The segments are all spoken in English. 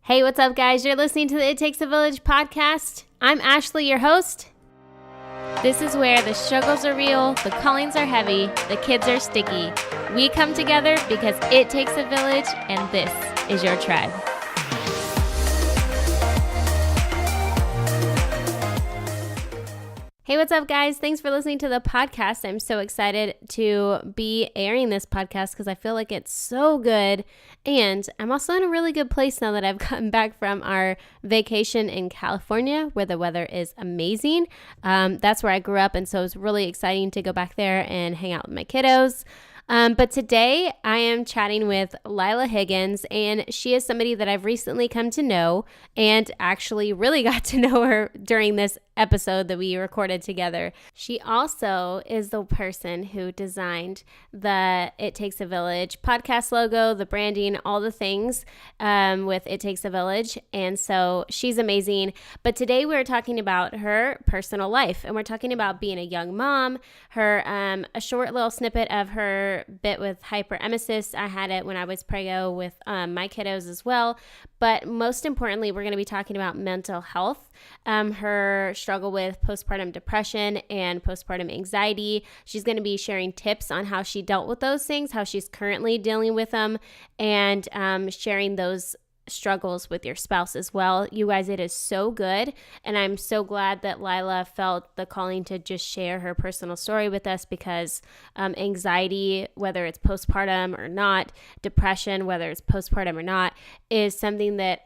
Hey, what's up, guys? You're listening to the It Takes a Village podcast. I'm Ashley, your host. This is where the struggles are real, the callings are heavy, the kids are sticky. We come together because it takes a village, and this is your tribe. Hey, what's up, guys? Thanks for listening to the podcast. I'm so excited to be airing this podcast because I feel like it's so good. And I'm also in a really good place now that I've gotten back from our vacation in California where the weather is amazing. That's where I grew up, and so it's really exciting to go back there and hang out with my kiddos. But today I am chatting with Lila Higgins, and she is somebody that I've recently come to know and actually really got to know her during this episode that we recorded together. She also is the person who designed the It Takes a Village podcast logo, the branding, all the things with It Takes a Village. And so she's amazing. But today we're talking about her personal life, and we're talking about being a young mom, her a short little snippet of her bit with hyperemesis. I had it when I was preggo with my kiddos as well. But most importantly, we're going to be talking about mental health, her struggle with postpartum depression and postpartum anxiety. She's going to be sharing tips on how she dealt with those things, how she's currently dealing with them, and sharing those struggles with your spouse as well. You guys, it is so good. And I'm so glad that Lila felt the calling to just share her personal story with us because anxiety, whether it's postpartum or not, depression, whether it's postpartum or not, is something that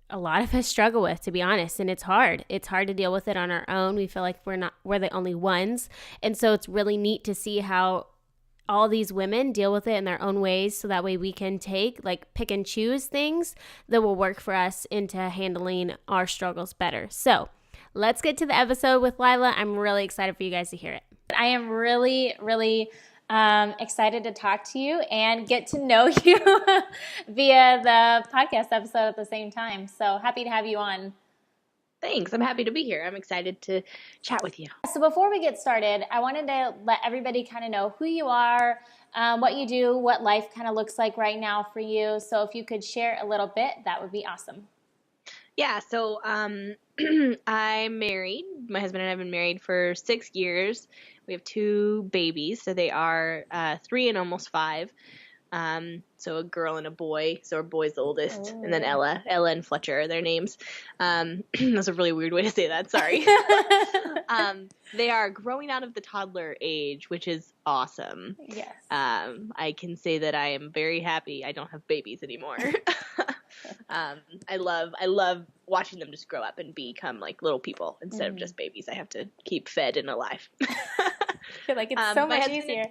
a lot of us struggle with, to be honest. And it's hard. It's hard to deal with it on our own. We feel like we're the only ones. And so it's really neat to see how all these women deal with it in their own ways, so that way we can pick and choose things that will work for us into handling our struggles better. So let's get to the episode with Lila. I'm really excited for you guys to hear it. I am really, really excited to talk to you and get to know you via the podcast episode at the same time. So happy to have you on. Thanks. I'm happy to be here. I'm excited to chat with you. So before we get started, I wanted to let everybody kind of know who you are, what you do, what life kind of looks like right now for you. So if you could share a little bit, that would be awesome. Yeah. So I'm married. My husband and I have been married for 6 years. We have 2 babies. So they are 3 and almost 5. So a girl and a boy. So our boy's the oldest, and then Ella and Fletcher are their names. That's a really weird way to say that. Sorry. They are growing out of the toddler age, which is awesome. Yes. I can say that I am very happy I don't have babies anymore. I love watching them just grow up and become like little people instead of just babies I have to keep fed and alive. I feel like it's so much easier.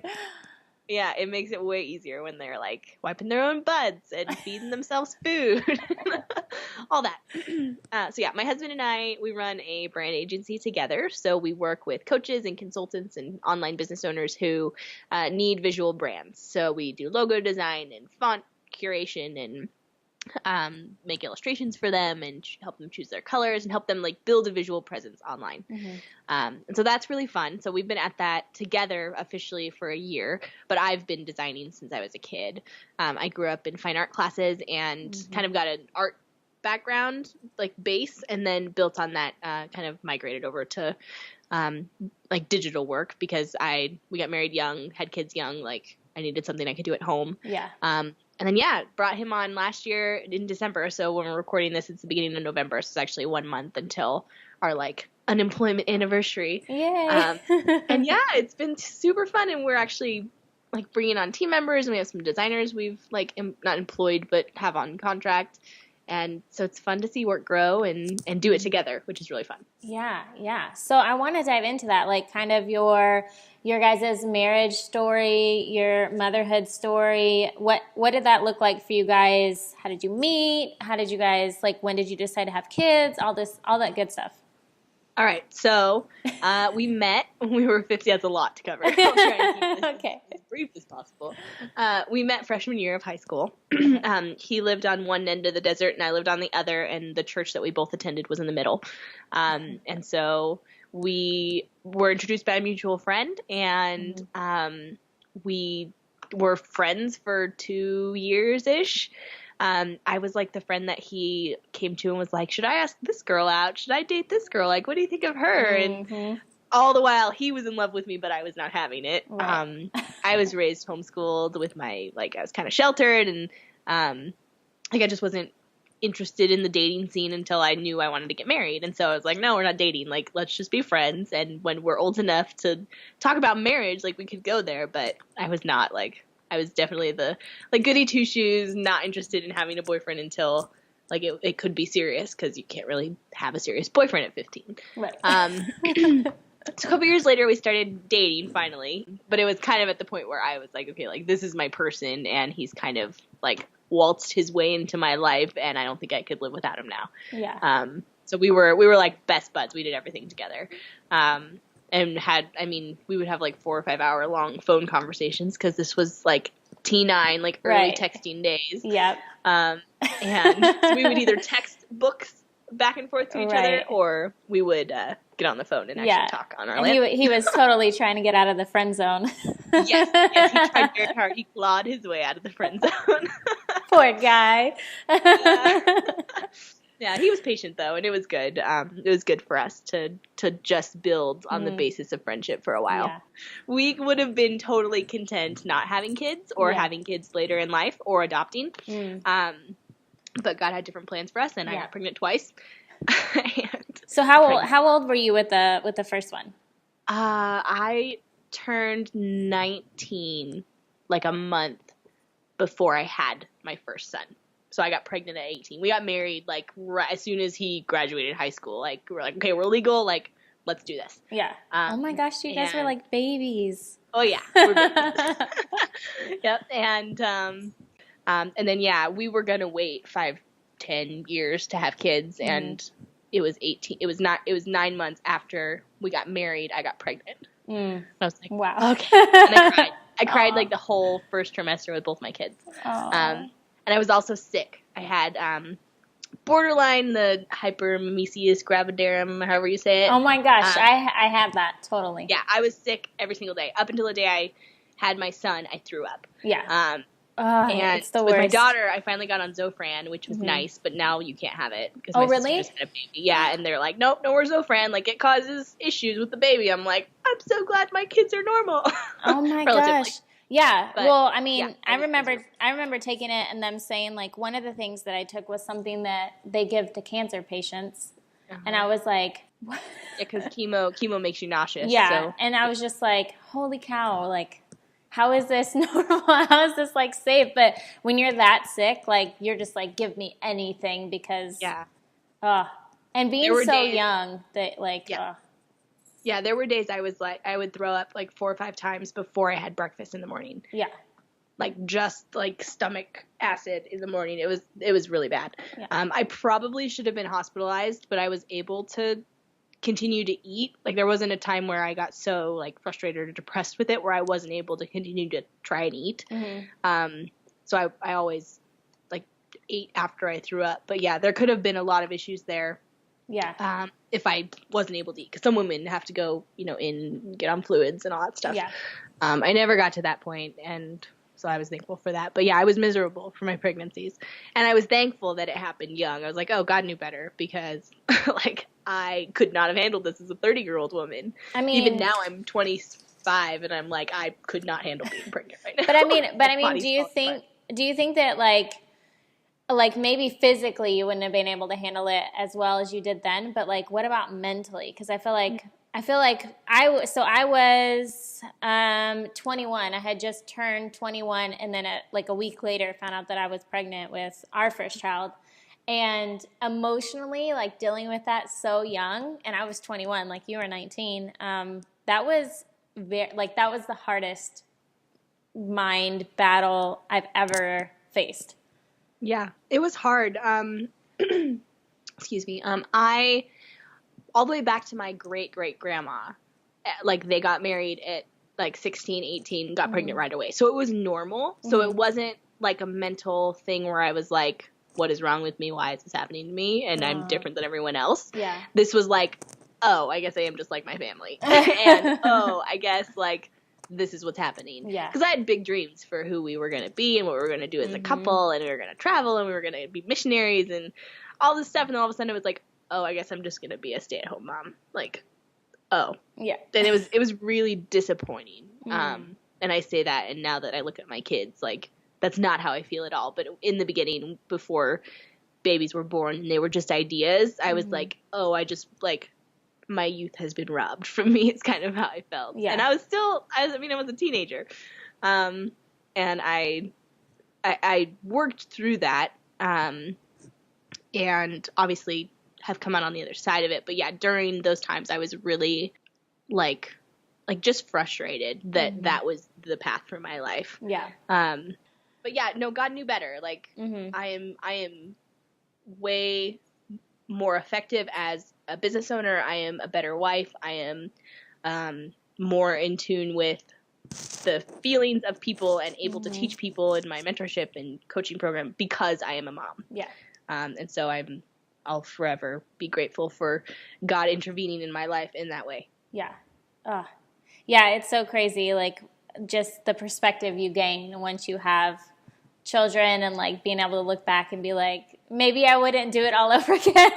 Yeah, it makes it way easier when they're like wiping their own butts and feeding themselves food, all that. So yeah, my husband and I, we run a brand agency together. So we work with coaches and consultants and online business owners who need visual brands. So we do logo design and font curation and make illustrations for them and help them choose their colors and help them like build a visual presence online. And so that's really fun. So we've been at that together officially for a year, but I've been designing since I was a kid. I grew up in fine art classes and kind of got an art background, like base, and then built on that, kind of migrated over to like digital work because we got married young, had kids young, like I needed something I could do at home. Yeah. And then, brought him on last year in December. So when we're recording this, it's the beginning of November. So it's actually 1 month until our, like, unemployment anniversary. Yay. And, it's been super fun. And we're actually, like, bringing on team members. And we have some designers we've, like, not employed but have on contract. And so it's fun to see work grow and do it together, which is really fun. Yeah. So I want to dive into that, like kind of your guys' marriage story, your motherhood story. What did that look like for you guys? How did you meet? How did you guys, like, when did you decide to have kids? All that good stuff. All right, so we met when we were 50. That's a lot to cover. I'll try and keep this as brief as possible. We met freshman year of high school. He lived on one end of the desert, and I lived on the other, and the church that we both attended was in the middle. And so we were introduced by a mutual friend, and we were friends for 2 years-ish. I was like the friend that he came to and was like, should I ask this girl out? Should I date this girl? Like, what do you think of her? Mm-hmm. And all the while he was in love with me, but I was not having it. Right. I was raised homeschooled with I was kind of sheltered, and like I just wasn't interested in the dating scene until I knew I wanted to get married. And so I was like, no, we're not dating. Like, let's just be friends. And when we're old enough to talk about marriage, like, we could go there. But I was not, like, I was definitely the, like, goody two-shoes, not interested in having a boyfriend until, like, it could be serious, because you can't really have a serious boyfriend at 15. Right. So a couple years later, we started dating, finally. But it was kind of at the point where I was like, okay, like, this is my person, and he's kind of, like, waltzed his way into my life, and I don't think I could live without him now. Yeah. So we were like best buds. We did everything together. And we would have like 4 or 5 hour long phone conversations, because this was like T9, like early texting days. Yep. And so we would either text books back and forth to each other, or we would get on the phone and actually talk on our land. He was totally trying to get out of the friend zone. Yes, he tried very hard. He clawed his way out of the friend zone. Poor guy. Yeah, he was patient though, and it was good. It was good for us to just build on the basis of friendship for a while. Yeah. We would have been totally content not having kids, or having kids later in life, or adopting. But God had different plans for us, and I got pregnant twice. So how old were you with the first one? I turned 19 like a month before I had my first son. So I got pregnant at 18. We got married like right as soon as he graduated high school. Like, we're like, okay, we're legal. Like, let's do this. Yeah. Oh my gosh, you guys were like babies. Oh yeah. We're babies. Yep. And then we were gonna wait 5-10 years to have kids, and it was 9 months after we got married, I got pregnant. And I was like, wow. Okay. And I cried. I cried like the whole first trimester with both my kids. And I was also sick. I had borderline the hypermemesis gravidarum, however you say it. Oh my gosh, I have that totally. Yeah, I was sick every single day. Up until the day I had my son, I threw up. Yeah. And it's the with worst. my daughter, I finally got on Zofran, which was nice, but now you can't have it. Oh, really? Just had a baby. Yeah, and they're like, nope, no more Zofran. Like, it causes issues with the baby. I'm like, I'm so glad my kids are normal. Oh my gosh. Yeah. But, well, I mean, I remember taking it and them saying, like, one of the things that I took was something that they give to cancer patients. And I was like, what? Yeah, because chemo makes you nauseous. Yeah. So. And I was just like, holy cow, like, how is this normal? How is this, like, safe? But when you're that sick, like, you're just like, give me anything, because, and being so young that, like, Yeah, there were days I was like, I would throw up like 4 or 5 times before I had breakfast in the morning. Yeah. Like, just like stomach acid in the morning. It was really bad. Yeah. I probably should have been hospitalized, but I was able to continue to eat. Like, there wasn't a time where I got so like frustrated or depressed with it where I wasn't able to continue to try and eat. So I always like ate after I threw up. But yeah, there could have been a lot of issues there. Yeah. If I wasn't able to eat, because some women have to go, get on fluids and all that stuff. Yeah. I never got to that point, and so I was thankful for that. But yeah, I was miserable for my pregnancies, and I was thankful that it happened young. I was like, oh, God knew better, because like I could not have handled this as a 30-year-old woman. I mean, even now I'm 25, and I'm like, I could not handle being pregnant right now. But I mean, do you think that like maybe physically you wouldn't have been able to handle it as well as you did then, but like what about mentally? Because I feel like I was 21. I had just turned 21, and then like a week later found out that I was pregnant with our first child. And emotionally, like dealing with that so young, and I was 21, like you were 19. That was that was the hardest mind battle I've ever faced. Yeah, it was hard. Excuse me. I all the way back to my great-great-grandma, like they got married at like 16, 18, got pregnant right away. So it was normal. So it wasn't like a mental thing where I was like, what is wrong with me? Why is this happening to me? And I'm different than everyone else. Yeah. This was like, oh, I guess I am just like my family. And, oh, I guess like this is what's happening. Yeah. Because I had big dreams for who we were going to be and what we were going to do as a couple, and we were going to travel, and we were going to be missionaries and all this stuff. And then all of a sudden it was like, oh, I guess I'm just going to be a stay-at-home mom. Like, oh. Yeah. And it was really disappointing. And I say that, and now that I look at my kids, like, that's not how I feel at all. But in the beginning, before babies were born and they were just ideas, I was like, oh, I just, my youth has been robbed from me. It's kind of how I felt. Yeah. And I was a teenager. And I worked through that, and obviously have come out on the other side of it. But yeah, during those times I was really like just frustrated that that was the path for my life. Yeah. But yeah, no, God knew better. Like, I am way more effective as a business owner. I am a better wife. I am more in tune with the feelings of people and able to teach people in my mentorship and coaching program because I am a mom. Yeah. And so I'll forever be grateful for God intervening in my life in that way. Yeah. Yeah, it's so crazy, like, just the perspective you gain once you have children, and like being able to look back and be like, maybe I wouldn't do it all over again.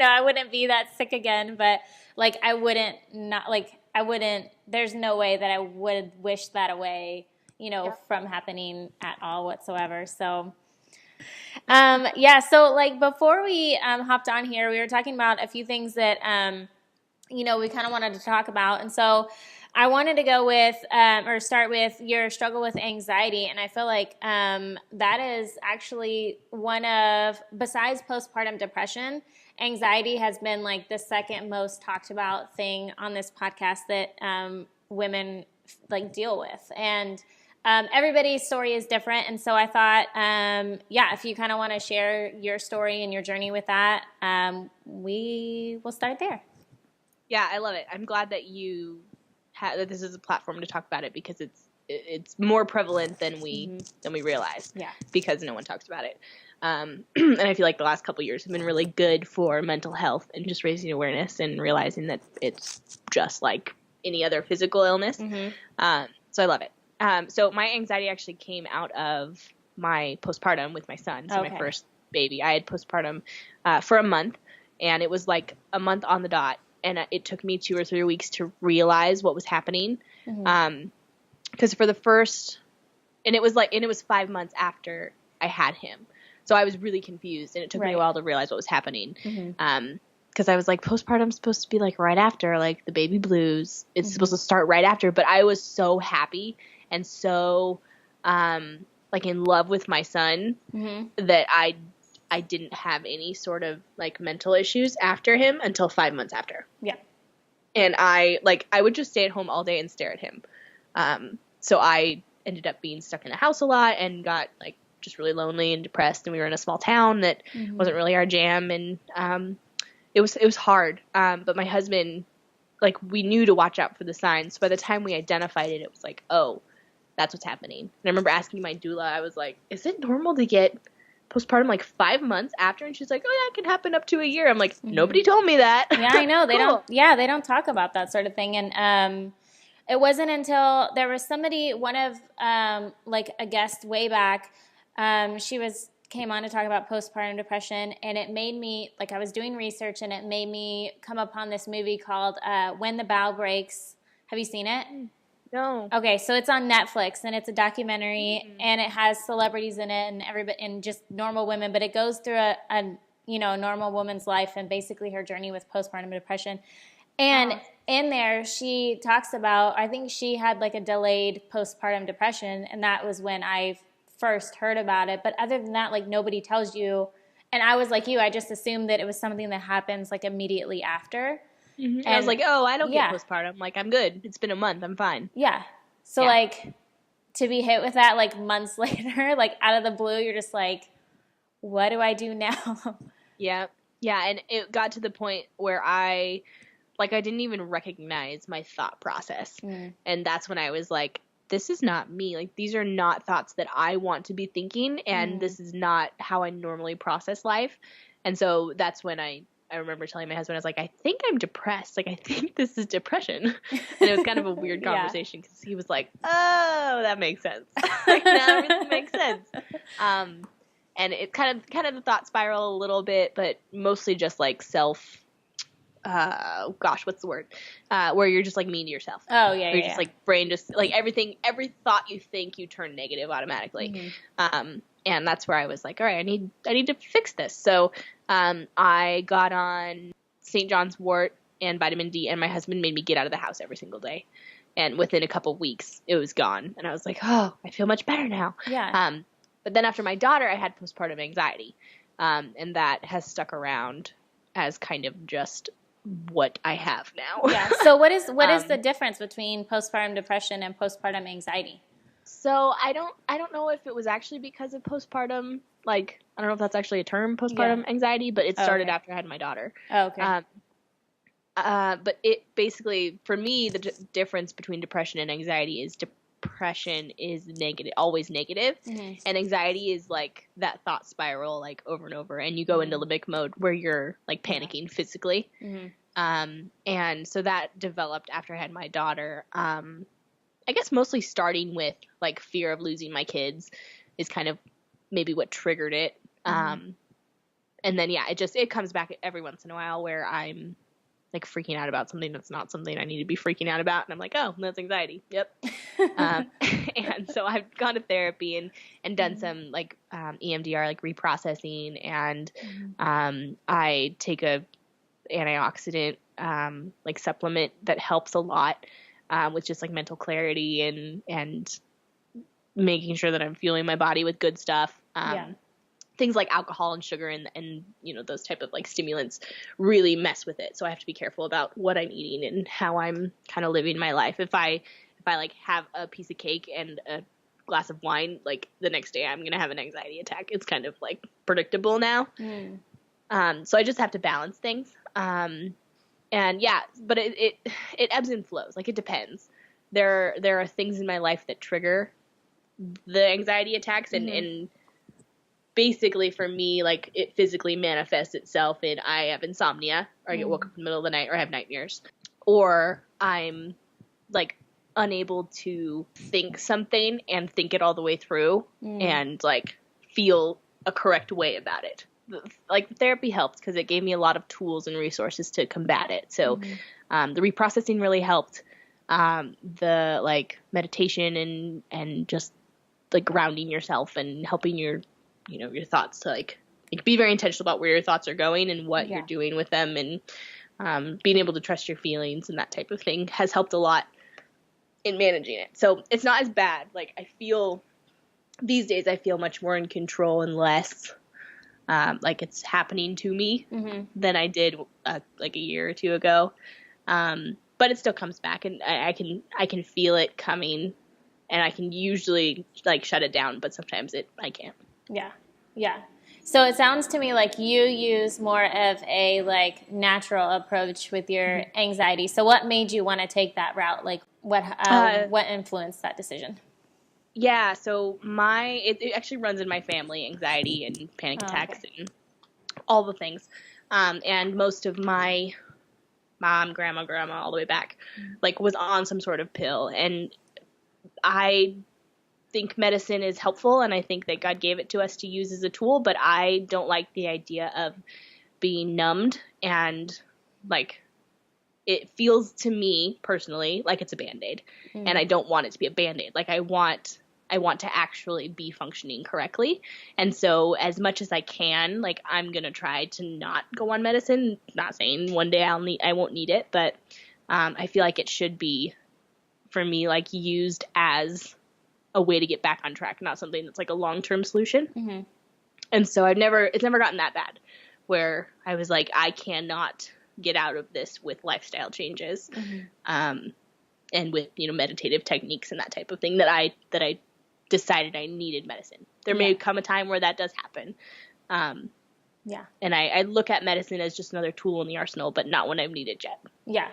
I wouldn't be that sick again, but like there's no way that I would wish that away, from happening at all whatsoever. So so like before we hopped on here, we were talking about a few things that we kind of wanted to talk about. And so I wanted to go with or start with your struggle with anxiety. And I feel like that is actually besides postpartum depression, anxiety has been like the second most talked about thing on this podcast that women like deal with. And everybody's story is different. And so I thought, if you kind of want to share your story and your journey with that, we will start there. Yeah, I love it. I'm glad that that this is a platform to talk about it, because it's more prevalent than we realize. Yeah. Because no one talks about it. And I feel like the last couple of years have been really good for mental health and just raising awareness and realizing that it's just like any other physical illness. So I love it. So my anxiety actually came out of my postpartum with my son. So my first baby. I had postpartum for a month, and it was like a month on the dot. And it took me 2 or 3 weeks to realize what was happening. Because for the first, and it was 5 months after I had him. So I was really confused, and it took me a while to realize what was happening. Because I was like, postpartum's supposed to be like right after, like the baby blues. It's supposed to start right after. But I was so happy and so like in love with my son that I didn't have any sort of like mental issues after him until 5 months after. Yeah. And I would just stay at home all day and stare at him. So I ended up being stuck in the house a lot and got like just really lonely and depressed. And we were in a small town that wasn't really our jam. And it was hard. But my husband, like, we knew to watch out for the signs. So by the time we identified it, it was like, oh, that's what's happening. And I remember asking my doula, I was like, is it normal to get postpartum like 5 months after? And she's like, oh yeah, it can happen up to a year. I'm like, nobody told me that. Yeah, I know. They don't talk about that sort of thing. And it wasn't until there was somebody, one of like a guest way back, she came on to talk about postpartum depression, and it made me, like, I was doing research, and it made me come upon this movie called When the Bough Breaks. Have you seen it? No. Okay, so it's on Netflix, and it's a documentary, and it has celebrities in it and everybody and just normal women, but it goes through a normal woman's life and basically her journey with postpartum depression. And in there, she talks about, I think she had like a delayed postpartum depression, and that was when I first heard about it. But other than that, like, nobody tells you. And I was like you, I just assumed that it was something that happens like immediately after. And I was like, oh, I don't get postpartum. Like, I'm good. It's been a month. I'm fine. Yeah. So, like, to be hit with that, like, months later, like, out of the blue, you're just like, what do I do now? Yeah. Yeah, and it got to the point where I didn't even recognize my thought process. And that's when I was like, this is not me. Like, these are not thoughts that I want to be thinking, and this is not how I normally process life. And so that's when I I remember telling my husband, I was like, I think I'm depressed. Like, I think this is depression. And it was kind of a weird conversation because he was like, oh, that makes sense. Like, now everything makes sense. And it kind of the thought spiral a little bit, but mostly just like what's the word? Where you're just like mean to yourself. Oh yeah, you're just like brain just like every thought you think you turn negative automatically. Mm-hmm. And that's where I was like, all right, I need to fix this. So I got on St. John's wort and vitamin D, and my husband made me get out of the house every single day. And within a couple of weeks, it was gone. And I was like, oh, I feel much better now. Yeah. But then after my daughter, I had postpartum anxiety. And that has stuck around as kind of just what I have now. Yeah. So what is the difference between postpartum depression and postpartum anxiety? So I don't know if it was actually because of postpartum, like, I don't know if that's actually a term, postpartum anxiety, but it started after I had my daughter. Oh, okay. But it basically, for me, the difference between depression and anxiety is depression is negative, always negative, and anxiety is like that thought spiral, like over and over, and you go into limbic mode where you're like panicking physically. And so that developed after I had my daughter. I guess mostly starting with like fear of losing my kids is kind of maybe what triggered it. And then it comes back every once in a while where I'm like freaking out about something that's not something I need to be freaking out about. And I'm like, oh, that's anxiety. Yep. And so I've gone to therapy and done some like EMDR, like reprocessing. And I take a antioxidant like supplement that helps a lot with just like mental clarity and making sure that I'm fueling my body with good stuff. Things like alcohol and sugar and you know, those type of like stimulants really mess with it. So I have to be careful about what I'm eating and how I'm kind of living my life. If I like have a piece of cake and a glass of wine, like the next day I'm going to have an anxiety attack. It's kind of like predictable now. So I just have to balance things. And yeah, but it ebbs and flows. Like, it depends. There are things in my life that trigger the anxiety attacks and basically for me, like, it physically manifests itself in I have insomnia, or I get woke up in the middle of the night, or I have nightmares, or I'm like unable to think something and think it all the way through and like feel a correct way about it. Like, the therapy helped because it gave me a lot of tools and resources to combat it. So the reprocessing really helped. The like meditation and just like grounding yourself and helping your thoughts to like be very intentional about where your thoughts are going and what you're doing with them, and being able to trust your feelings and that type of thing has helped a lot in managing it. So it's not as bad. Like, these days I feel much more in control and less like it's happening to me than I did like a year or two ago. But it still comes back, and I can feel it coming, and I can usually like shut it down, but sometimes I can't. Yeah. So it sounds to me like you use more of a like natural approach with your anxiety. So what made you want to take that route? Like, what influenced that decision? Yeah, so it actually runs in my family, anxiety and panic attacks and all the things. And most of my mom, grandma, all the way back, like, was on some sort of pill. And I think medicine is helpful, and I think that God gave it to us to use as a tool, but I don't like the idea of being numbed, and like, it feels to me personally like it's a Band-Aid, and I don't want it to be a Band-Aid. Like, I want to actually be functioning correctly. And so as much as I can, like, I'm going to try to not go on medicine. Not saying one day I won't need it, but I feel like it should be, for me, like, used as a way to get back on track, not something that's like a long-term solution. And so it's never gotten that bad where I was like, I cannot get out of this with lifestyle changes, and with, meditative techniques and that type of thing that I decided I needed medicine. There may come a time where that does happen. And I look at medicine as just another tool in the arsenal, but not when I've needed yet. Yeah.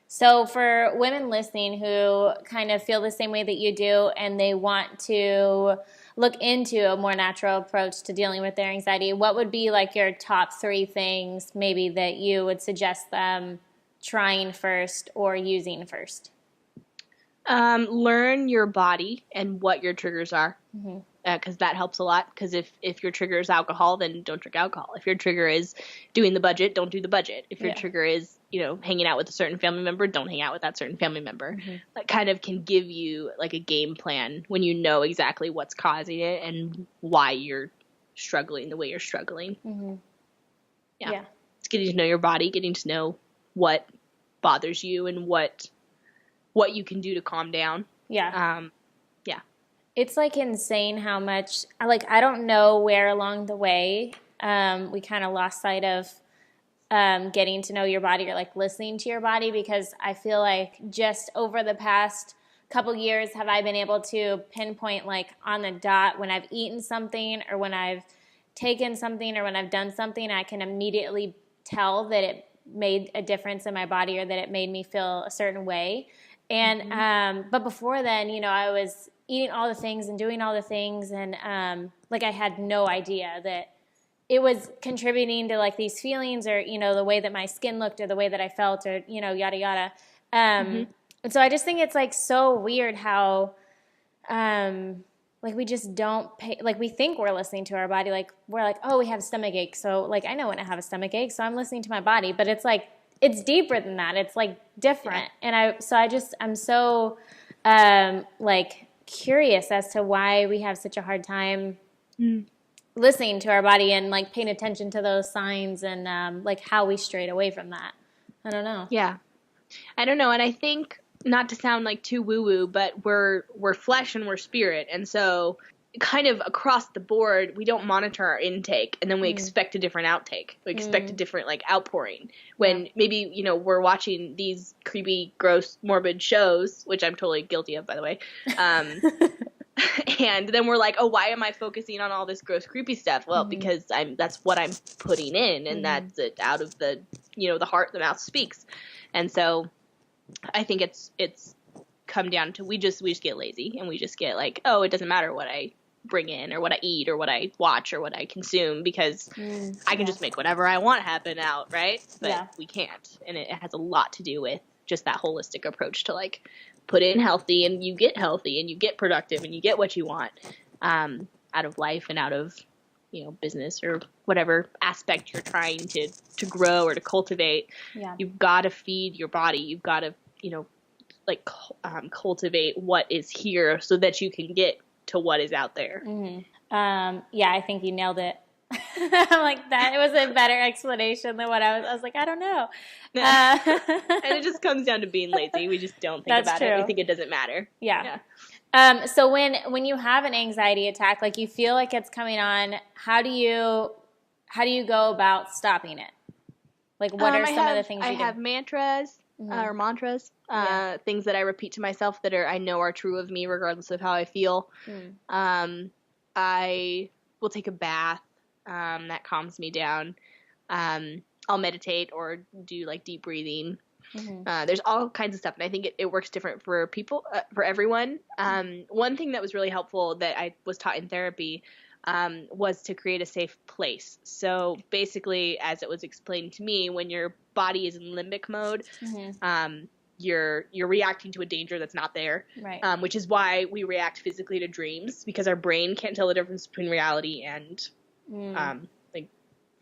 So for women listening who kind of feel the same way that you do, and they want to look into a more natural approach to dealing with their anxiety, what would be like your top 3 things maybe that you would suggest them trying first or using first? Learn your body and what your triggers are. Mm-hmm. Because that helps a lot. Because if your trigger is alcohol, then don't drink alcohol. If your trigger is doing the budget, don't do the budget. If your trigger is, hanging out with a certain family member, don't hang out with that certain family member. Mm-hmm. That kind of can give you like a game plan when you know exactly what's causing it and why you're struggling the way you're struggling. Mm-hmm. Yeah. It's getting to know your body, getting to know what bothers you and what you can do to calm down. Yeah. It's like insane how much, like, I don't know where along the way we kind of lost sight of getting to know your body or like listening to your body, because I feel like just over the past couple years have I been able to pinpoint like on the dot when I've eaten something or when I've taken something or when I've done something, I can immediately tell that it made a difference in my body or that it made me feel a certain way. And but before then, I was eating all the things and doing all the things, and like I had no idea that it was contributing to like these feelings or the way that my skin looked or the way that I felt or yada yada. And so I just think it's like so weird how like we just don't pay, like we think we're listening to our body, like we're like, oh, we have a stomach ache, so like I know when I have a stomach ache, so I'm listening to my body, but it's like it's deeper than that. It's like different. And I'm so like curious as to why we have such a hard time listening to our body and like paying attention to those signs and like how we strayed away from that. I don't know. Yeah. I don't know. And I think, not to sound like too woo-woo, but we're flesh and we're spirit. And so kind of across the board, we don't monitor our intake, and then we expect a different outtake. We expect a different like outpouring when maybe, we're watching these creepy, gross, morbid shows, which I'm totally guilty of, by the way. And then we're like, oh, why am I focusing on all this gross, creepy stuff? Well, because that's what I'm putting in, and that's it, out of the, the heart, the mouth speaks. And so I think it's come down to we just get lazy, and we just get like, oh, it doesn't matter what I bring in or what I eat or what I watch or what I consume, because I can just make whatever I want happen out, right? But we can't. And it has a lot to do with just that holistic approach to like put in healthy and you get healthy and you get productive and you get what you want out of life and out of, business or whatever aspect you're trying to grow or to cultivate. Yeah. You've got to feed your body. You've got to, like cultivate what is here so that you can get to what is out there. Yeah, I think you nailed it. I'm like, that was a better explanation than what I was like, I don't know. And it just comes down to being lazy. We just don't think about it. We think it doesn't matter. Yeah. So when you have an anxiety attack, like you feel like it's coming on, how do you go about stopping it? Like what are some of the things you do? I have mantras. Or mantras, things that I repeat to myself that I know are true of me regardless of how I feel. I will take a bath, that calms me down. I'll meditate or do like deep breathing. There's all kinds of stuff, and I think it works different for people, for everyone. One thing that was really helpful that I was taught in therapy was to create a safe place. So basically, as it was explained to me, when your body is in limbic mode, you're reacting to a danger that's not there, right? Which is why we react physically to dreams, because our brain can't tell the difference between reality and like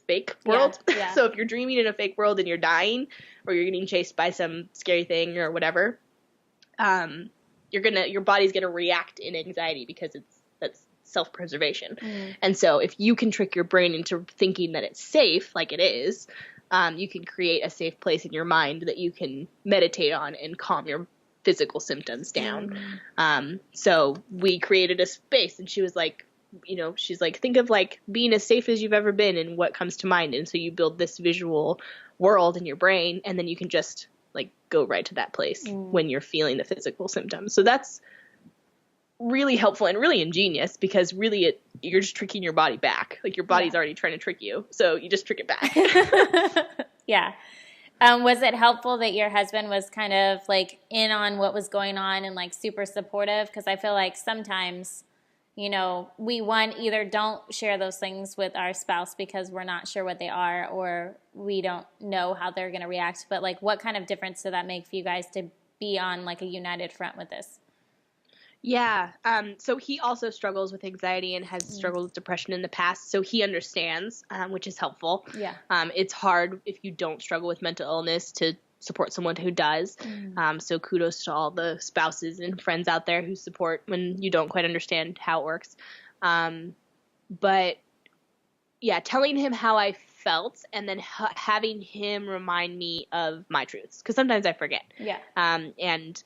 fake world. Yeah. So if you're dreaming in a fake world and you're dying, or you're getting chased by some scary thing or whatever, your body's gonna react in anxiety because that's self-preservation. And so if you can trick your brain into thinking that it's safe, like it is, you can create a safe place in your mind that you can meditate on and calm your physical symptoms down. So we created a space, and she was like, she's like, think of like being as safe as you've ever been and what comes to mind. And so you build this visual world in your brain, and then you can just like go right to that place when you're feeling the physical symptoms. So that's really helpful and really ingenious, because really you're just tricking your body back. Like your body's already trying to trick you, so you just trick it back. Yeah. Was it helpful that your husband was kind of like in on what was going on and like super supportive? Because I feel like sometimes you know, we either don't share those things with our spouse because we're not sure what they are, or we don't know how they're going to react. But like, what kind of difference did that make for you guys to be on like a united front with this? Yeah. So he also struggles with anxiety and has struggled with depression in the past. So he understands, which is helpful. Yeah. It's hard if you don't struggle with mental illness to support someone who does. So kudos to all the spouses and friends out there who support when you don't quite understand how it works. But yeah, telling him how I felt and then having him remind me of my truths, because sometimes I forget. Yeah. And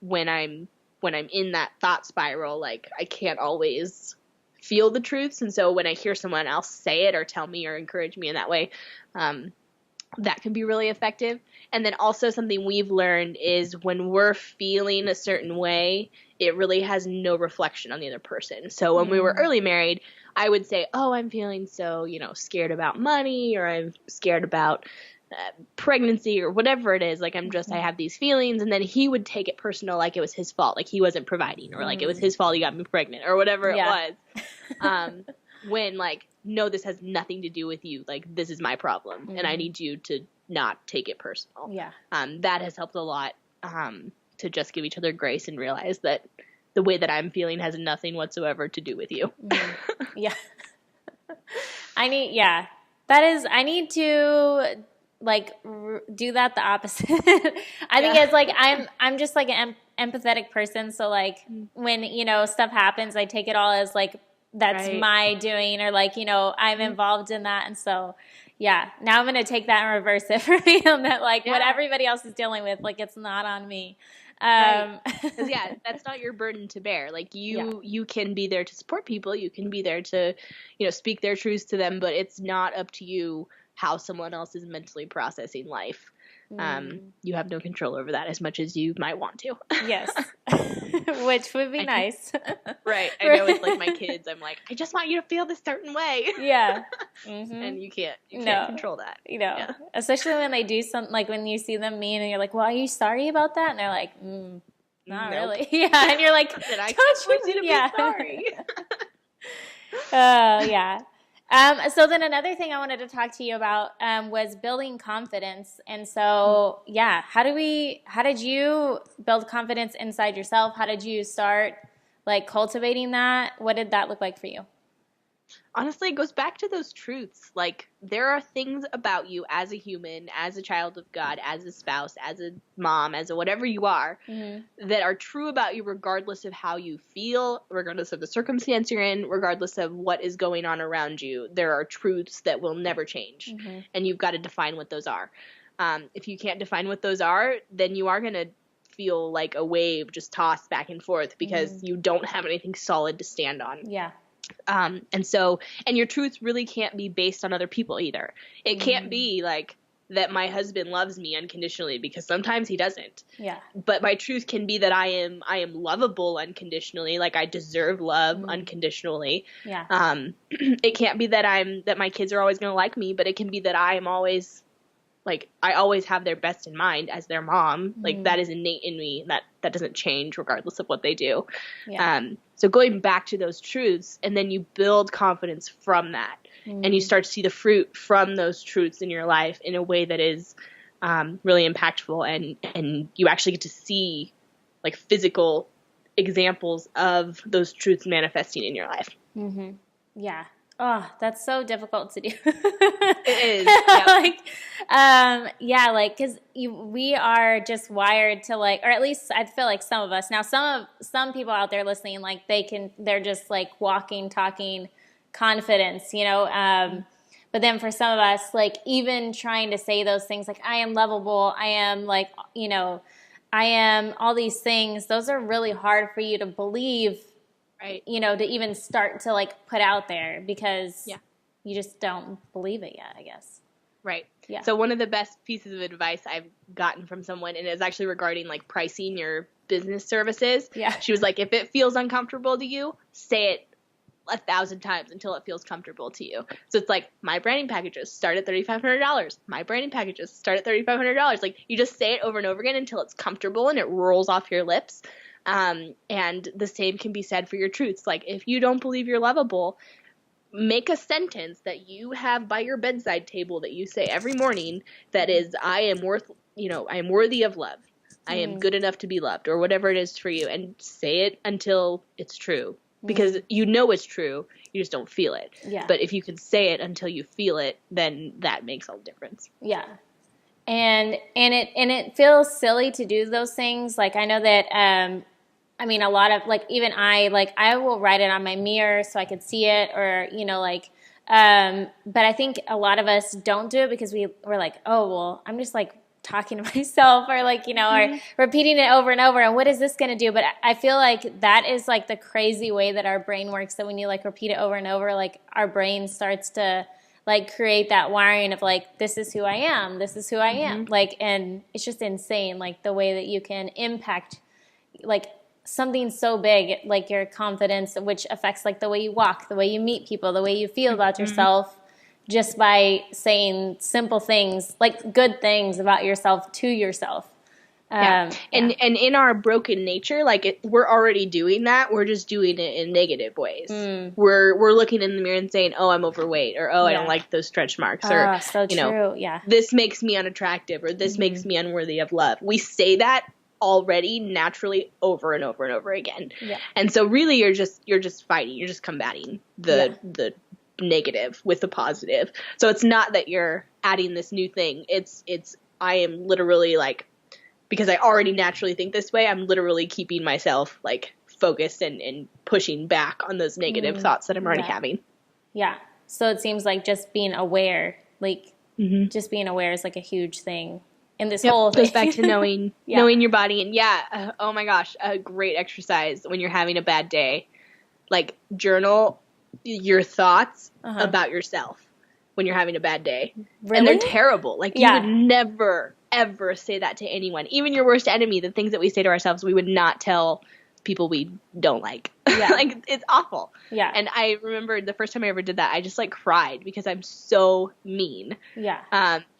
when I'm in that thought spiral, like, I can't always feel the truths. And so when I hear someone else say it or tell me or encourage me in that way, that can be really effective. And then also something we've learned is when we're feeling a certain way, it really has no reflection on the other person. So when we were early married, I would say, oh, I'm feeling so, scared about money, or I'm scared about pregnancy, or whatever it is. Like, I have these feelings. And then he would take it personal, like it was his fault, like he wasn't providing, or like it was his fault he got me pregnant, or whatever it was. When, like, no, this has nothing to do with you. Like, this is my problem, and I need you to not take it personal. Yeah. That has helped a lot, to just give each other grace and realize that the way that I'm feeling has nothing whatsoever to do with you. Yeah. I need to like do that the opposite. I think it's like I'm just like an empathetic person, so like when stuff happens, I take it all as like that's my doing, or like I'm involved in that. And so now I'm gonna take that and reverse it for me, and that like what everybody else is dealing with, like, it's not on me. Because that's not your burden to bear. Like, you can be there to support people, you can be there to speak their truths to them, but it's not up to you how someone else is mentally processing life. You have no control over that as much as you might want to. Yes. Which would be nice. Right. I know with like my kids, I'm like, I just want you to feel this certain way. Yeah. And you can't control that. Especially when they do something, like when you see them mean and you're like, well, are you sorry about that? And they're like, not really. Yeah. And you're like, and I just want you to be sorry. Yeah. So then another thing I wanted to talk to you about was building confidence. And so, how did you build confidence inside yourself? How did you start like cultivating that? What did that look like for you? Honestly, it goes back to those truths. Like, there are things about you as a human, as a child of God, as a spouse, as a mom, as a whatever you are, that are true about you regardless of how you feel, regardless of the circumstance you're in, regardless of what is going on around you. There are truths that will never change, and you've got to define what those are. If you can't define what those are, then you are going to feel like a wave just tossed back and forth because you don't have anything solid to stand on. Yeah. And your truth really can't be based on other people either. It can't be like that my husband loves me unconditionally, because sometimes he doesn't. Yeah. But my truth can be that I am lovable unconditionally, like I deserve love unconditionally. Yeah. It can't be that my kids are always going to like me, but it can be that I always have their best in mind as their mom. Like, that is innate in me. That doesn't change regardless of what they do. Yeah. So going back to those truths, and then you build confidence from that, and you start to see the fruit from those truths in your life in a way that is really impactful, and you actually get to see like physical examples of those truths manifesting in your life. Yeah. Oh, that's so difficult to do. It is. Yep. Because we are just wired to like, or at least I feel like some of us. Now, some people out there listening, like they're just like walking, talking confidence, but then for some of us, like even trying to say those things, like I am lovable, I am like, I am all these things. Those are really hard for you to believe. Right. To even start to like put out there, because you just don't believe it yet, I guess. Right. Yeah. So one of the best pieces of advice I've gotten from someone, and it's actually regarding like pricing your business services. Yeah. She was like, if it feels uncomfortable to you, say it 1,000 times until it feels comfortable to you. So it's like, my branding packages start at $3,500. My branding packages start at $3,500. Like, you just say it over and over again until it's comfortable and it rolls off your lips. And the same can be said for your truths. Like, if you don't believe you're lovable, make a sentence that you have by your bedside table that you say every morning that is, I am worthy of love. I am good enough to be loved, or whatever it is for you, and say it until it's true. Because you know it's true, you just don't feel it. Yeah. But if you can say it until you feel it, then that makes all the difference. Yeah. And it feels silly to do those things. Like, I know that, I mean, a lot of, like, even I will write it on my mirror so I could see it, or, but I think a lot of us don't do it because we're like, oh, well, I'm just like talking to myself, or like, or repeating it over and over, and what is this going to do? But I feel like that is like the crazy way that our brain works, that when you like repeat it over and over, like our brain starts to like create that wiring of like, this is who I am, this is who I am. Like, and it's just insane, like the way that you can impact like something so big, like your confidence, which affects like the way you walk, the way you meet people, the way you feel about yourself, just by saying simple things, like good things about yourself to yourself. And in our broken nature, like we're already doing that. We're just doing it in negative ways. We're looking in the mirror and saying, "Oh, I'm overweight," or "Oh, I don't like those stretch marks," or so true. Yeah, this makes me unattractive, or this makes me unworthy of love. We say that already naturally over and over and over again. Yeah. And so really, you're just fighting. You're just combating the negative with the positive. So it's not that you're adding this new thing. It's I am literally like, because I already naturally think this way, I'm literally keeping myself like focused and pushing back on those negative thoughts that I'm already having. Yeah. So it seems like just being aware, like just being aware is like a huge thing in this whole thing. Goes back to knowing your body. And oh my gosh, a great exercise when you're having a bad day. Like, journal your thoughts about yourself when you're having a bad day. Really? And they're terrible. Like, you would never, ever say that to anyone. Even your worst enemy, the things that we say to ourselves, we would not tell people we don't like. Yeah. Like, it's awful. Yeah. And I remember the first time I ever did that, I just like cried because I'm so mean. Yeah.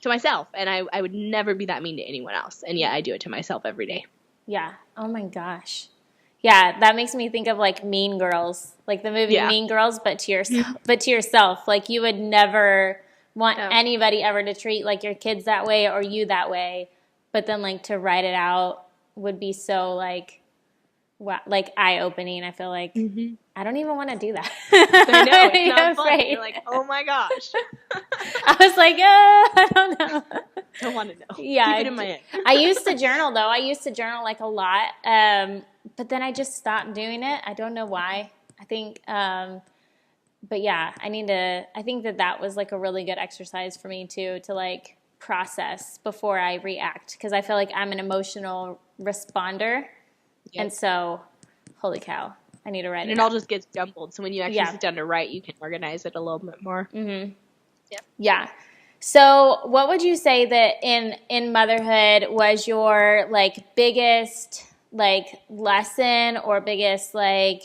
To myself. And I would never be that mean to anyone else. And yet I do it to myself every day. Yeah. Oh my gosh. Yeah, that makes me think of like Mean Girls, like the movie Mean Girls, but to yourself. Like, you would never want anybody ever to treat like your kids that way or you that way. But then like to write it out would be so like, wow, like eye-opening. I feel like I don't even want to do that. I know, it's not fun. You're like, oh my gosh. I was like, I don't know. Don't want to know. Yeah. Keep it in my head. I used to journal though. I used to journal like a lot. But then I just stopped doing it. I don't know why. I think, but yeah, I think that was like a really good exercise for me too, to like process before I react. Cause I feel like I'm an emotional responder. Yep. And so, holy cow, I need to write it. And it all just gets jumbled. So when you actually sit down to write, you can organize it a little bit more. Yep. Yeah. So what would you say that in motherhood was your like biggest like lesson or biggest like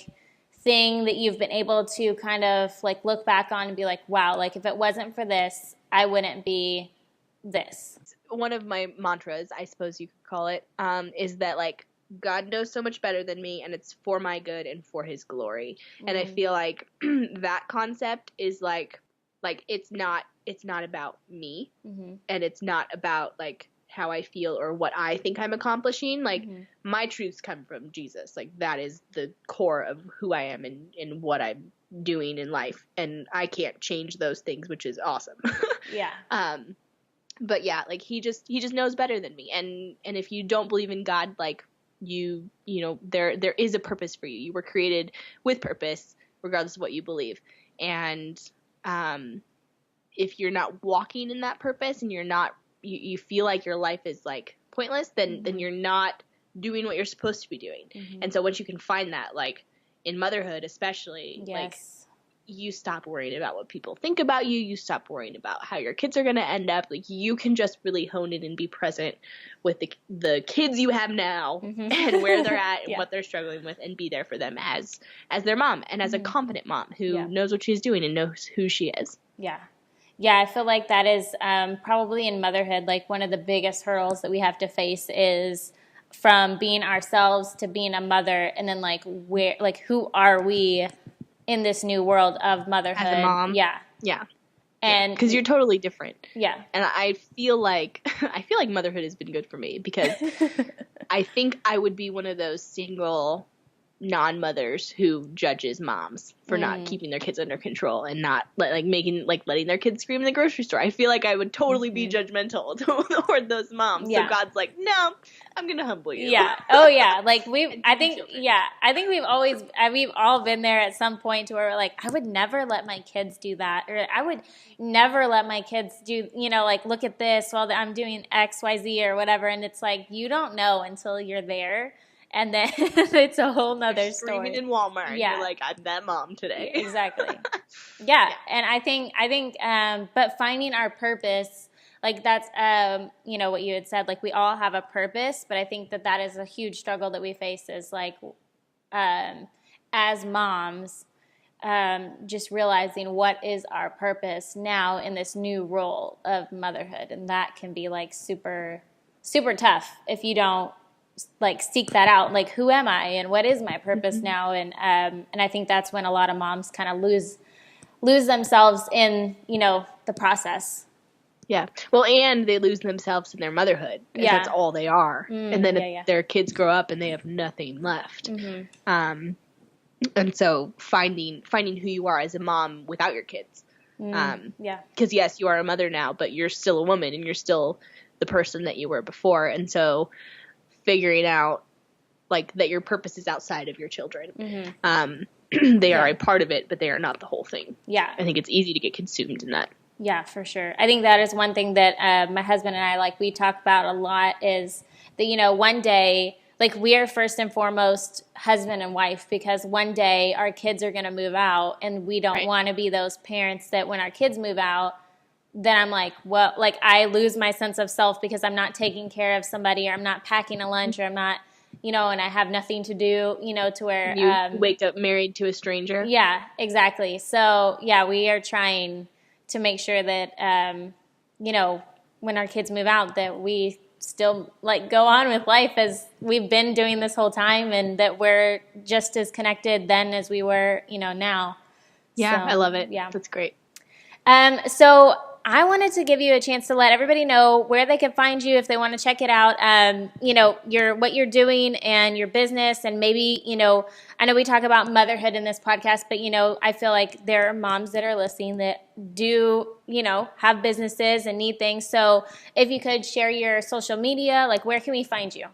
thing that you've been able to kind of like look back on and be like, wow, like if it wasn't for this, I wouldn't be this? One of my mantras, I suppose you could call it, is that like God knows so much better than me, and it's for my good and for his glory. And I feel like that concept is like it's not about me, and it's not about like how I feel or what I think I'm accomplishing. Like my truths come from Jesus. Like that is the core of who I am and what I'm doing in life. And I can't change those things, which is awesome. Yeah. But yeah, like he just knows better than me. And if you don't believe in God, like you know, there is a purpose for you. You were created with purpose, regardless of what you believe. And if you're not walking in that purpose and you're not, you feel like your life is like pointless, then you're not doing what you're supposed to be doing. And so once you can find that, like in motherhood especially, like you stop worrying about what people think about you. You stop worrying about how your kids are going to end up. Like you can just really hone in and be present with the kids you have now and where they're at and what they're struggling with, and be there for them as their mom and as a confident mom who knows what she's doing and knows who she is. Yeah. Yeah, I feel like that is probably in motherhood, like one of the biggest hurdles that we have to face is from being ourselves to being a mother, and then like who are we in this new world of motherhood? As a mom. Yeah. Yeah. And because you're totally different. Yeah. And I feel like motherhood has been good for me because I think I would be one of those single non-mothers who judges moms for not keeping their kids under control and not letting their kids scream in the grocery store. I feel like I would totally be judgmental toward those moms. Yeah. So God's like, no, I'm gonna humble you. Yeah. Oh yeah. Like I think we've all been there at some point to where we're like, I would never let my kids do that, or I would never let my kids do, like, look at this while I'm doing X, Y, Z or whatever. And it's like, you don't know until you're there. And then it's a whole nother story. Screaming in Walmart. Yeah. You're like, I'm that mom today. Exactly. Yeah. And I think, but finding our purpose, like that's, what you had said, like we all have a purpose, but I think that is a huge struggle that we face is like, as moms, just realizing what is our purpose now in this new role of motherhood. And that can be like super, super tough if you don't like seek that out, like who am I and what is my purpose now, and I think that's when a lot of moms kind of lose themselves in the process. Yeah, well, and they lose themselves in their motherhood. Yeah, that's all they are, and then their kids grow up and they have nothing left. And so finding who you are as a mom without your kids. Because yes, you are a mother now, but you're still a woman and you're still the person that you were before, and so figuring out like that your purpose is outside of your children. They are a part of it, but they are not the whole thing. Yeah. I think it's easy to get consumed in that. Yeah, for sure. I think that is one thing that my husband and I, we talk about a lot is that, one day, like we are first and foremost husband and wife because one day our kids are going to move out and we don't want to be those parents that when our kids move out, then I'm like, well, like I lose my sense of self because I'm not taking care of somebody or I'm not packing a lunch or I'm not, and I have nothing to do, to where you wake up married to a stranger. Yeah, exactly. So yeah, we are trying to make sure that, when our kids move out that we still like go on with life as we've been doing this whole time and that we're just as connected then as we were, now. Yeah, so, I love it. Yeah. That's great. So I wanted to give you a chance to let everybody know where they can find you if they want to check it out. What you're doing and your business, and maybe I know we talk about motherhood in this podcast, but I feel like there are moms that are listening that do have businesses and need things. So if you could share your social media, like where can we find you?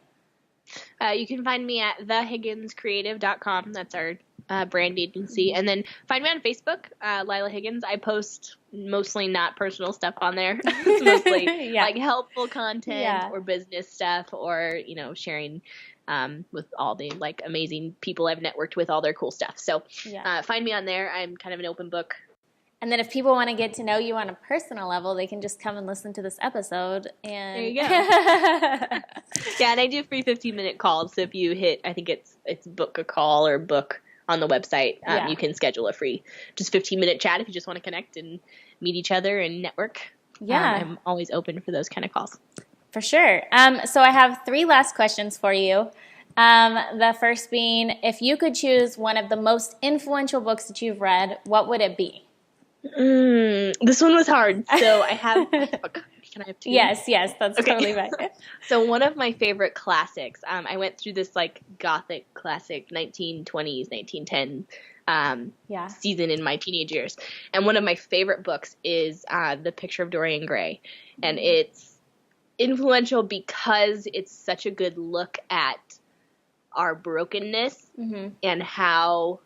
You can find me at thehigginscreative.com. That's our brand agency. And then find me on Facebook, Lila Higgins. I post mostly not personal stuff on there. It's mostly like helpful content or business stuff or, sharing with all the like amazing people I've networked with, all their cool stuff. So find me on there. I'm kind of an open book. And then if people want to get to know you on a personal level, they can just come and listen to this episode. And there you go. Yeah, and I do free 15-minute calls. So if you hit, I think it's book a call or book on the website, you can schedule a free just 15-minute chat if you just want to connect and meet each other and network. Yeah. I'm always open for those kind of calls. For sure. So I have 3 last questions for you. The first being, if you could choose one of the most influential books that you've read, what would it be? This one was hard. So I have can I have 2? Yes, that's totally right. So one of my favorite classics, I went through this like gothic classic 1920s, 1910 season in my teenage years. And one of my favorite books is The Picture of Dorian Gray. And it's influential because it's such a good look at our brokenness and how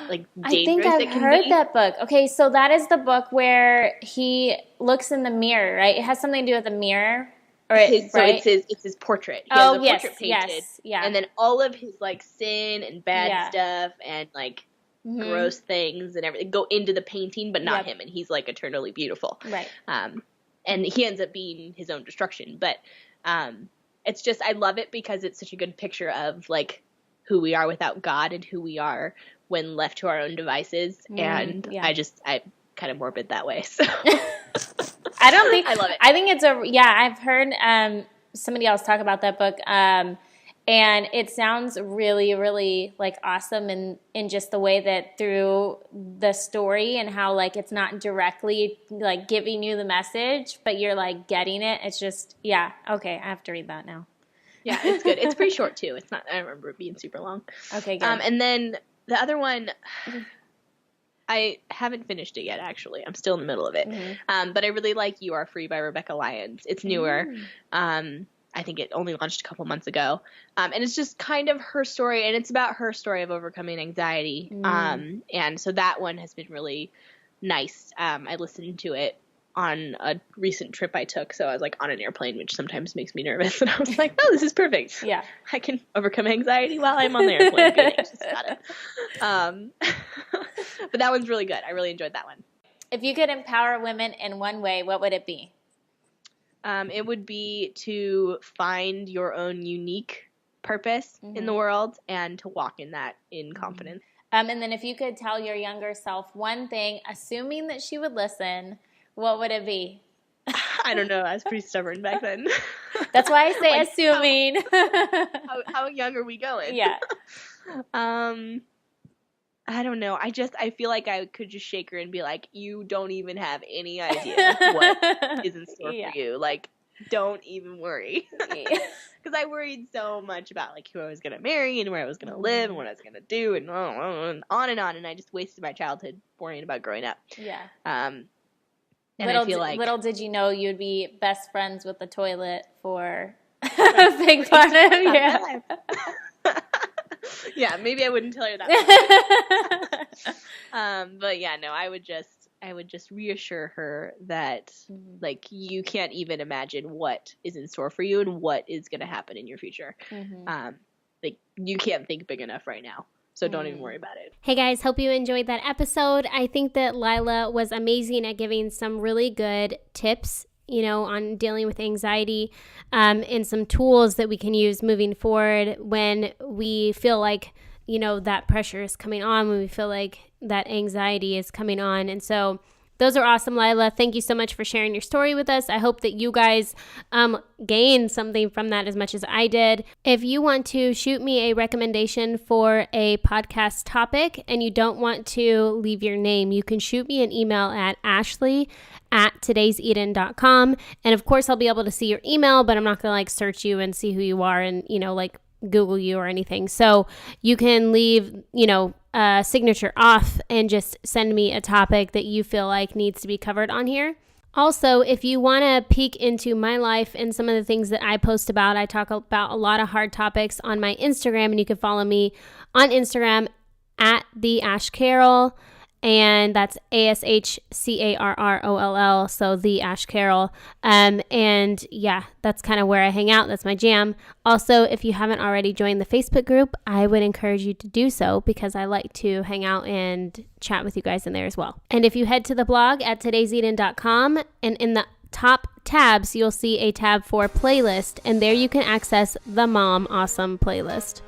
like dangerous I think I've heard that book. Okay, so that is the book where he looks in the mirror, right? It has something to do with the mirror, it's his portrait. He has a portrait painted, yeah. And then all of his like sin and bad stuff and like gross things and everything go into the painting, but not him, and he's like eternally beautiful, right? And he ends up being his own destruction, but it's just I love it because it's such a good picture of like who we are without God and who we are when left to our own devices. And I'm kind of morbid that way. So I don't think I love it. I think it's I've heard somebody else talk about that book. And it sounds really, really like awesome in just the way that through the story and how like it's not directly like giving you the message, but you're like getting it. It's just, yeah. Okay. I have to read that now. Yeah, it's good. It's pretty short too. It's not, I don't remember it being super long. Okay, good. And then the other one, I haven't finished it yet, actually. I'm still in the middle of it. Mm-hmm. But I really like You Are Free by Rebecca Lyons. It's newer. I think it only launched a couple months ago. And it's just kind of her story, and it's about her story of overcoming anxiety. And so that one has been really nice. I listened to it on a recent trip I took, so I was like on an airplane, which sometimes makes me nervous. And I was like, oh, this is perfect. Yeah. I can overcome anxiety while I'm on the airplane being anxious about it. But that one's really good. I really enjoyed that one. If you could empower women in one way, what would it be? It would be to find your own unique purpose in the world and to walk in that in confidence. And then if you could tell your younger self one thing, assuming that she would listen, what would it be? I don't know. I was pretty stubborn back then. That's why I say Like, assuming. How young are we going? Yeah. I don't know. I feel like I could just shake her and be like, you don't even have any idea what is in store for you. Like, don't even worry. Because I worried so much about, like, who I was going to marry and where I was going to live and what I was going to do and on and on. And I just wasted my childhood worrying about growing up. Yeah. And I feel like little did you know you'd be best friends with the toilet for a big part of your life. Yeah, maybe I wouldn't tell her that. But yeah, no, I would just reassure her that like you can't even imagine what is in store for you and what is going to happen in your future. Like you can't think big enough right now. So don't even worry about it. Hey guys, hope you enjoyed that episode. I think that Lila was amazing at giving some really good tips, you know, on dealing with anxiety, and some tools that we can use moving forward when we feel like, you know, that pressure is coming on, when we feel like that anxiety is coming on. And so those are awesome, Lila. Thank you so much for sharing your story with us. I hope that you guys gained something from that as much as I did. If you want to shoot me a recommendation for a podcast topic and you don't want to leave your name, you can shoot me an email at ashley@todayseden.com. And of course, I'll be able to see your email, but I'm not going to like search you and see who you are and, you know, like Google you or anything. So you can leave, you know, a signature off and just send me a topic that you feel like needs to be covered on here. Also, if you want to peek into my life and some of the things that I post about, I talk about a lot of hard topics on my Instagram, and you can follow me on Instagram at the Ash Carroll. And that's ASHCARROLL, so the Ash Carroll. And yeah, that's kind of where I hang out. That's my jam. Also, if you haven't already joined the Facebook group, I would encourage you to do so because I like to hang out and chat with you guys in there as well. And if you head to the blog at todayseden.com, and in the top tabs, you'll see a tab for playlist, and there you can access the Mom Awesome playlist.